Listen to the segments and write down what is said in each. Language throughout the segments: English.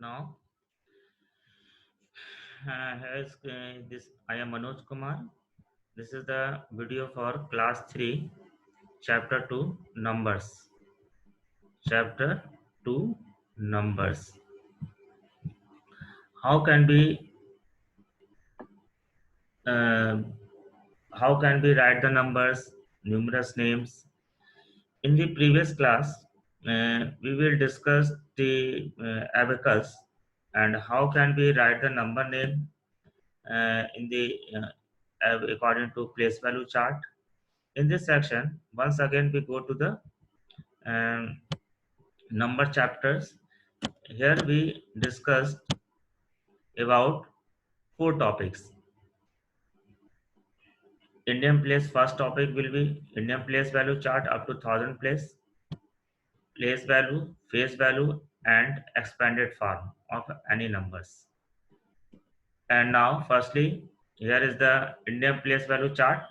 Now, here's this. I am Manoj Kumar. This is the video for class 3, chapter 2, numbers. Chapter 2, numbers. How can we uh, how can we write the numbers, numerous names? In the previous class, we will discuss the abacus and how can we write the number name in the according to place value chart. In this section, once again we go to the um, number chapters. Here we discussed about 4 topics. Indian place, first topic will be Indian place value chart up to 1000 place value, face value, and expanded form of any numbers. And now, firstly, here is the Indian place value chart.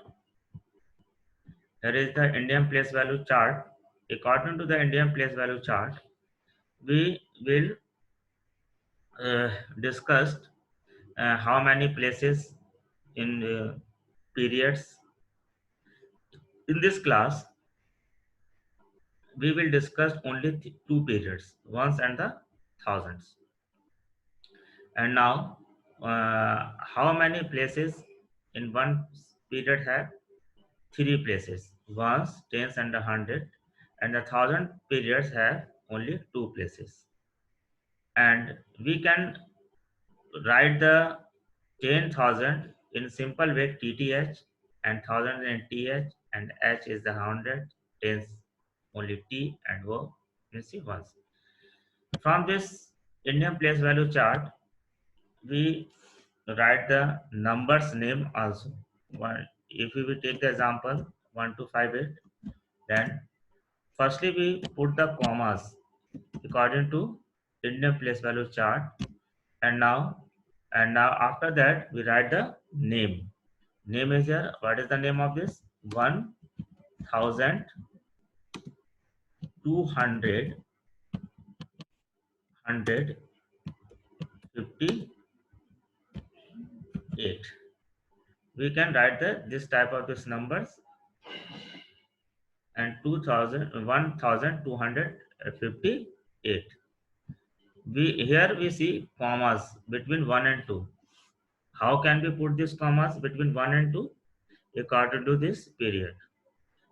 Here is the Indian place value chart. According to the Indian place value chart, we will discuss how many places in periods. In this class, we will discuss only 2 periods, ones and the thousands. And now, how many places in one period have 3 places, ones, tens, and 100, and the 1000 periods have only 2 places. And we can write the 10,000 in simple way TTH and 1000 in TH and H is the 100, tens only T and O means C ones. From this Indian place value chart, we write the numbers name also. If we will take the example 1258, then firstly we put the commas according to Indian place value chart, and now after that we write the name. Name is here. What is the name of this? 1258. We can write this type of this numbers, and 1258. We see commas between 1 and 2. How can we put these commas between 1 and 2? According to this period,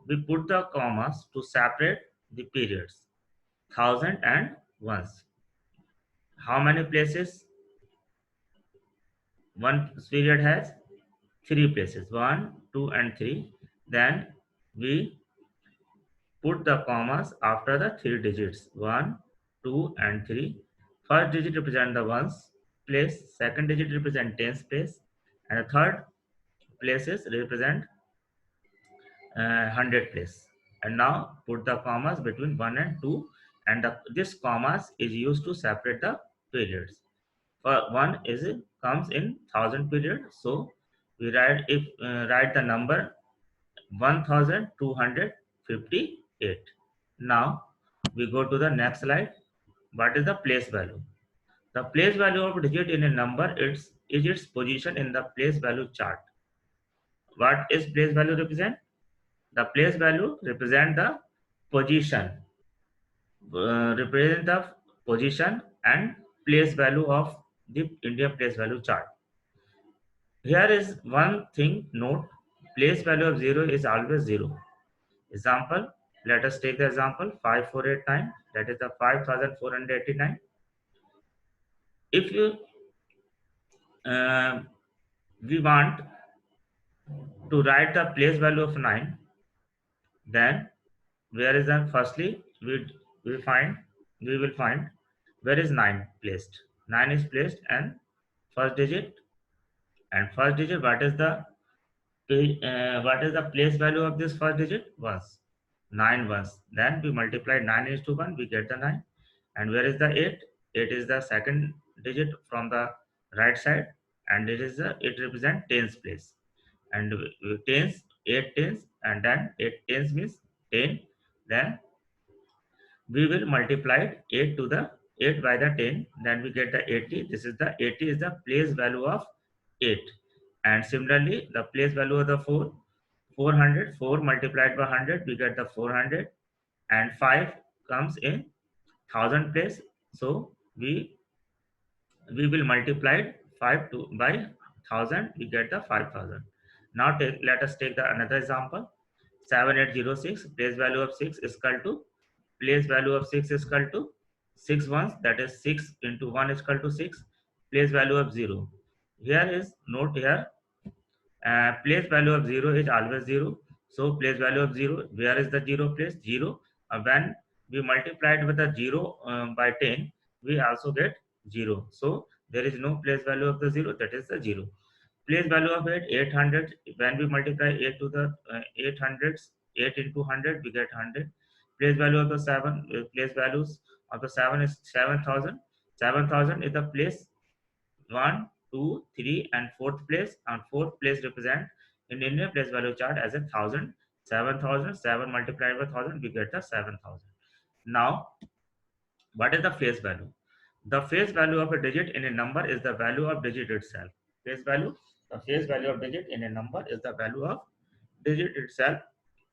we put the commas to separate the periods, 1000 and ones. How many places one period has? 3 places, 1, 2, and 3. Then we put the commas after the 3 digits, 1, 2, and 3. First digit represent the ones place, second digit represent tens place, and the third places represent 100 place. And now put the commas between 1 and 2, and this commas is used to separate the periods. For 1 is comes in 1000 period, so we write the number 1258. Now we go to the next slide. What is the place value? The place value of digit in a number is its position in the place value chart. What is place value represent? The place value represent the position, represent the position and place value of the Indian place value chart. Here is one thing note: place value of 0 is always 0. Example, let us take the example 5489, that is the 5489. If you we want to write the place value of 9, then where is that? Firstly we find we will find where is 9 placed. 9 is placed and first digit, what is the place value of this first digit? Ones. 9 ones. Then we multiply 9 is to 1, we get the 9. And where is the 8? 8 is the second digit from the right side, and it represents tens place. And tens, 8 tens, and then 8 tens means 10. Then we will multiply 8 to the 8 by the 10, then we get the 80. This is the 80 is the place value of 8. And similarly, the place value of the 4, 400, 4 multiplied by 100, we get the 400. And 5 comes in 1000 place. So we will multiply 5 by 1000, we get the 5000. Now let us take the another example. 7806, place value of 6 is equal to, place value of 6 is equal to 6 ones, that is 6 into 1 is equal to 6. Place value of 0, here is note here, place value of 0 is always 0. So place value of 0, where is the 0 place? 0. When we multiplied with the 0 by 10, we also get 0. So there is no place value of the 0, that is the 0. Place value of 8, 800. When we multiply 8 to the 800s, 8 into 100, we get 100. Place value of the 7, place values of the 7 is 7000. 7000 is the place 1, 2, 3, and fourth place. And fourth place represent in Indian place value chart as a 1000. 7000, 7 multiplied by 1000, we get the 7000. Now, what is the face value? The face value of a digit in a number is the value of digit itself. Face value, the face value of digit in a number is the value of digit itself.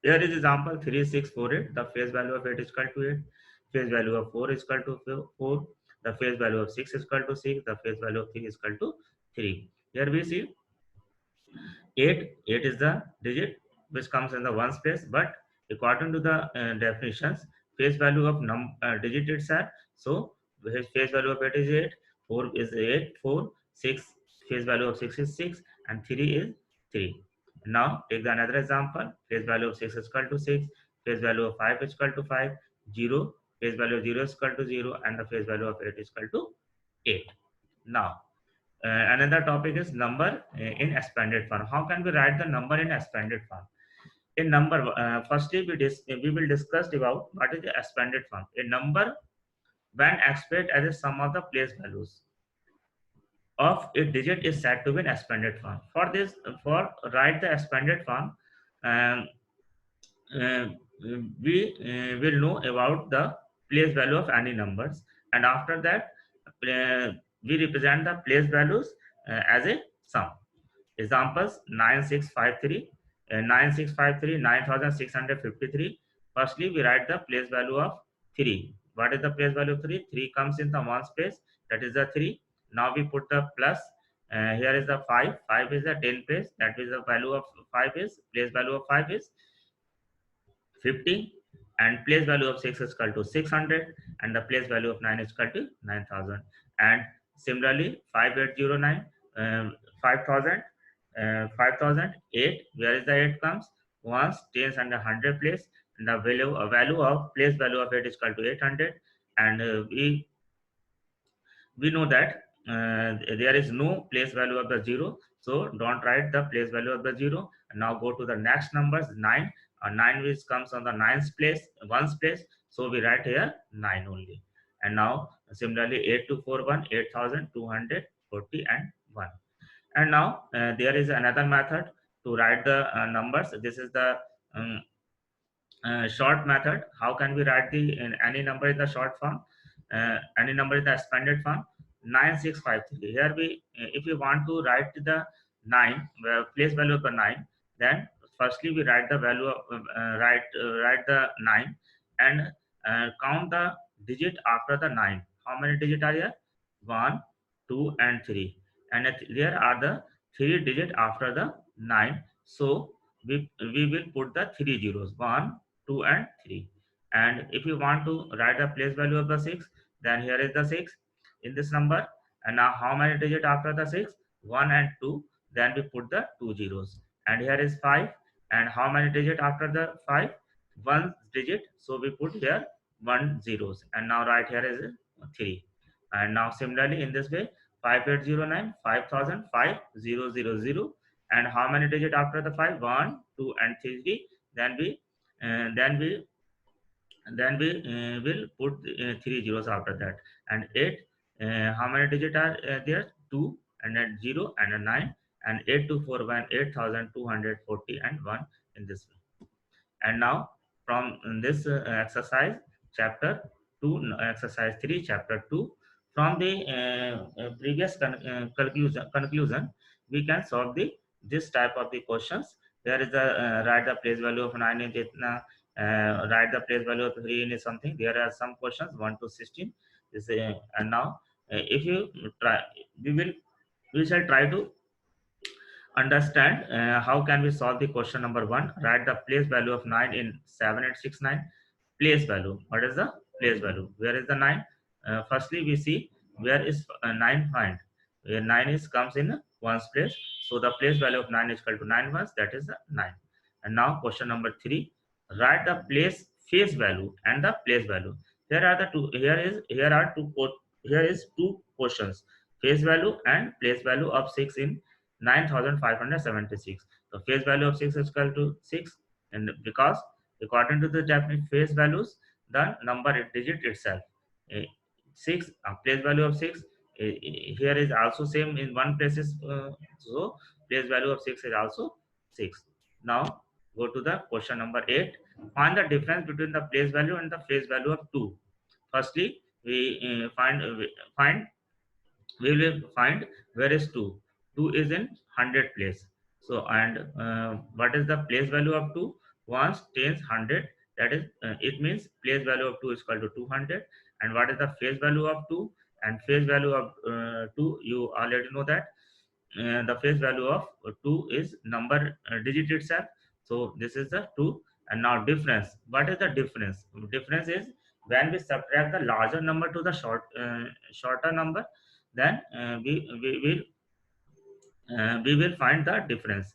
Here is example 3648. The face value of 8 is equal to 8. Face value of 4 is equal to 4. The face value of 6 is equal to 6. The face value of 3 is equal to 3. Here we see 8 is the digit which comes in the ones place, but according to the definitions, face value of digit itself. So face value of 8 is 8, 4 is 8, 4, 6, face value of 6 is 6, and 3 is 3. Now take the another example. Face value of 6 is equal to 6, face value of 5 is equal to 5, 0, face value of 0 is equal to 0, and the face value of 8 is equal to 8. Now another topic is number in expanded form. How can we write the number in expanded form? In number, firstly we will discuss about what is the expanded form. A number when expressed as a sum of the place values of a digit is said to be an expanded form. For this, for write the expanded form, um, uh, we will know about the place value of any numbers, and after that we represent the place values as a sum. Examples 9653, 9653, 9653. Firstly, we write the place value of 3. What is the place value of 3? 3 comes in the ones place, that is the 3. Now we put the plus. Here is the 5. 5 is the 10 place, that is the value of 5 is, place value of 5 is 50, and place value of 6 is equal to 600, and the place value of 9 is equal to 9000. And similarly 5809, 5000, 5008, where is the 8 comes? Ones, tens, and 100 place, and the value of place value of 8 is equal to 800. And we know that there is no place value of the 0, so don't write the place value of the 0. And now go to the next numbers. 9, 9 which comes on the ninth place, ones place, so we write here 9 only. And now similarly 8241, 8240, and 1. And now there is another method to write the numbers. This is the um, short method. How can we write the any number in the short form, any number in the expanded form? 9653. Here we, if we want to write the 9, place value of the 9, then firstly we write the value of write the 9, and count the digit after the 9. How many digit are here? 1, 2, and 3, and there are the 3 digit after the 9. So we will put the 3 zeros, 1, 2, and 3. And if you want to write the place value of the 6, then here is the 6 in this number. And now how many digit after the 6? 1 and 2. Then we put the 2 zeros. And here is 5. And how many digit after the 5? 1 digit. So we put here 1 zeros. And now right here is 3. And now similarly in this way, 5809, 5000, 5000. And how many digit after the 5? 1, 2, and 3. Then we uh, then we will put 3 zeros after that. And 8, how many digit are there? 2, and then 0, and a 9, and 8241, 8240, and 1 in this way. And now from this exercise chapter, to exercise 3 chapter 2. From the previous conclusion we can solve the this type of the questions. There is the write the place value of 9 in Jitna, write the place value of 3 in something. There are some questions 1 to 16. This and now if you try, we will we shall try to understand how can we solve the question number 1. Write the place value of 9 in 7869. Place value, what is the place value, where is the 9? Firstly we see where is 9 find, where 9 is comes in ones place, so the place value of 9 is equal to 9 ones, that is the 9. And now question number 3, write the place face value and the place value. Here are the two, here is two questions, face value and place value of 6 in 9576. The face value of 6 is equal to 6, and because according to the Japanese face values, the number digit itself. Eh, 6, place value of 6, here is also same in one places, so place value of 6 is also 6. Now go to the question number 8. Find the difference between the place value and the face value of 2. Firstly, we will find where is 2. 2 is in 100 place. So and what is the place value of 2? Once, tens, 100, that is it means place value of 2 is equal to 200. And what is the face value of 2? And face value of 2, you already know that the face value of 2 is number digit itself, so this is the 2. And now difference, what is the difference? Difference is when we subtract the larger number to the shorter number, then we will find the difference.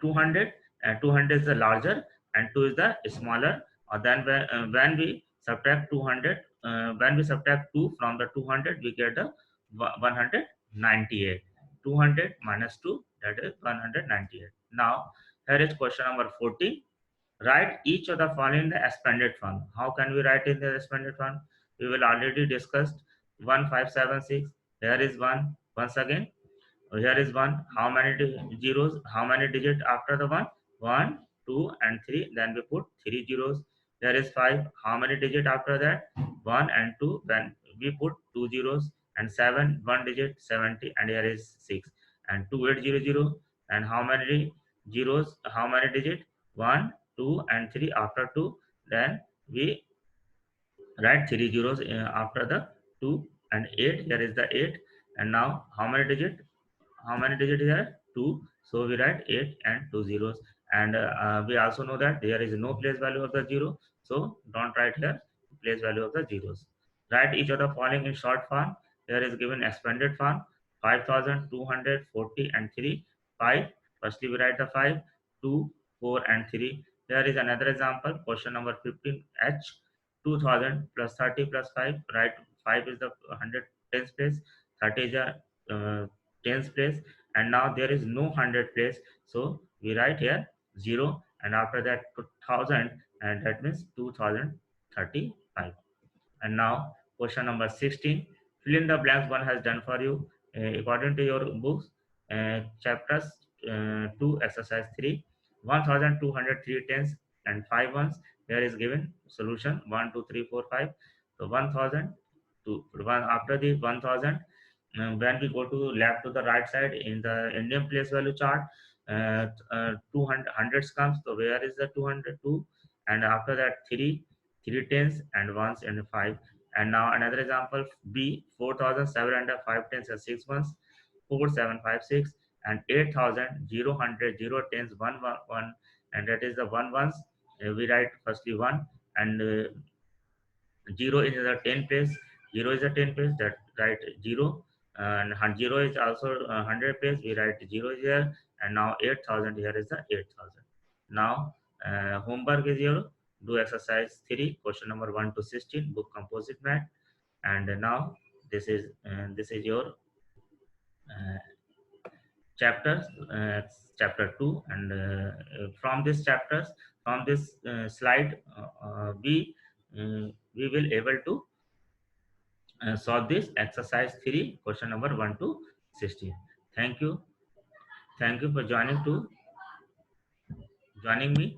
200, 200 is the larger and 2 is the smaller. Or then when we subtract 200, when we subtract 2 from the 200, we get the 198. 200 minus 2, that is 198. Now here is question number 14. Write each of the following in the expanded form. How can we write in the expanded form? We will already discussed 1576. Here is 1 once again. Here is 1. How many zeros? How many digits after the 1? 1, 2, and 3. Then we put 3 zeros. There is 5. How many digits after that? 1 and 2. Then we put 2 zeros. And 7, 1 digit, 70. And here is 6. And 2800. And how many zeros? How many digits? 1, 2, and 3 after 2. Then we write 3 zeros after the 2 and 8. Here is the 8. And now how many digits? How many digits here? 2. So we write 8 and 2 zeros. And we also know that there is no place value of the 0. So don't write here place value of the zeros. Write each of the following in short form. Here is given expanded form. 5240 and 3. 5. Firstly we write the 5, 2, 4 and 3. Here is another example. Question number 15H. 2000 plus 30 plus 5. Write 5 is the 100 tens place. 30 is a tens place, and now there is no 100 place, so we write here 0, and after that 1000, and that means 2035. And now question number 16. Fill in the blanks one has done for you according to your books. Chapters 2 exercise 3. 1203 tens and 5 ones. Here is given solution 1 2 3 4 5. So 1000 to 1 after the 1000. When we go to left to the right side in the Indian place value chart, 200 hundreds comes. So where is the 202? And after that 3 tens and ones and 5. And now another example B, 4705 tens and 6 ones, 4756, and 8000 0 tens 1 and that is the 1 ones. We write firstly 1, and 0 is the 10 place. 0 is a 10 place, that write 0. And 0 is also 100 place, we write 0 here. And now 8000, here is the 8000. Now homework is here. Do exercise 3, question number 1 to 16, book composite math. And now this is your uh, chapters, chapter 2. And from this chapters, from this slide, we will able to solve this exercise 3, question number 1 to 16. Thank you. Thank you for joining me.